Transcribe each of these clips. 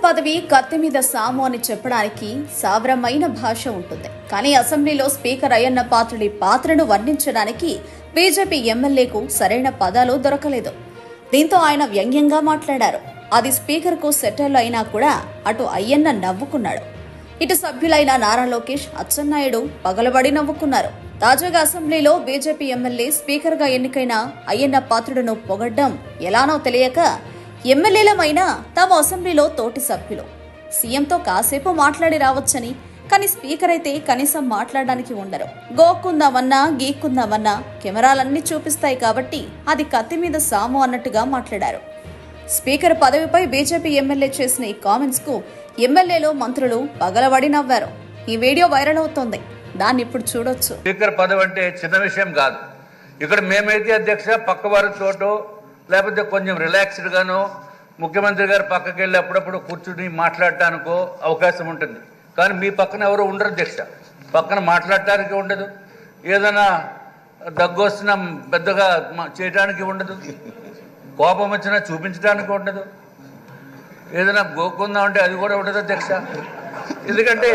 పదవి కత్తి మీద సాము అని చెప్పడానికి సావరమైన భాష ఉంటుంది. కానీ అసెంబ్లీలో స్పీకర్ అయ్యన్న పాత్రుడి పాత్రను వర్ణించడానికి బీజేపీ ఎమ్మెల్యేకు సరైన పదాలు దొరకలేదు. దీంతో ఆయన వ్యంగ్యంగా మాట్లాడారు. అది స్పీకర్కు సెటర్లు అయినా కూడా అటు అయ్యన్న నవ్వుకున్నాడు. ఇటు సభ్యులైన నారా లోకేష్, అచ్చెన్నాయుడు పగలబడి నవ్వుకున్నారు. తాజాగా అసెంబ్లీలో బీజేపీ ఎమ్మెల్యే స్పీకర్గా ఎన్నికైన అయ్యన్న పాత్రుడును పొగడ్డం ఎలానో తెలియక ఎమ్మెల్యేలమైనా తమ అసెంబ్లీలో తోటి సభ్యులు సీఎంతో కాసేపు మాట్లాడి రావచ్చని, కానీ స్పీకర్ అయితే కనీసం మాట్లాడడానికి ఉండరు. గోక్కుందామన్నా గీక్కుందామన్నా కెమెరాలన్నీ చూపిస్తాయి కాబట్టి అది కత్తి మీద సాము అన్నట్టుగా మాట్లాడారు. స్పీకర్ పదవిపై బీజేపీ ఎమ్మెల్యే చేసిన ఈ కామెంట్స్ కు ఎమ్మెల్యేలు, మంత్రులు పగలబడి నవ్వారు. ఈ వీడియో వైరల్ అవుతోంది. దాన్ని ఇప్పుడు చూడొచ్చు. స్పీకర్ పదవి అంటే చిన్న విషయం కాదు. ఇక్కడ మేమైతే అధ్యక్ష పక్క వారితోటో లేకపోతే కొంచెం రిలాక్స్డ్ గానో ముఖ్యమంత్రి గారు పక్కకి వెళ్ళి అప్పుడప్పుడు కూర్చుని మాట్లాడటానికో అవకాశం ఉంటుంది. కానీ మీ పక్కన ఎవరు ఉండరు అధ్యక్ష. పక్కన మాట్లాడటానికి ఉండదు, ఏదైనా దగ్గు వస్తున్నా పెద్దగా చేయడానికి ఉండదు, కోపం వచ్చినా చూపించడానికి ఉండదు, ఏదైనా గోకుందాం అంటే అది కూడా ఉండదు అధ్యక్ష. ఎందుకంటే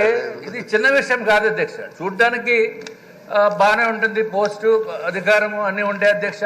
ఇది చిన్న విషయం కాదు అధ్యక్ష. చూడటానికి బాగానే ఉంటుంది, పోస్టు అధికారము అన్నీ ఉంటాయి అధ్యక్ష.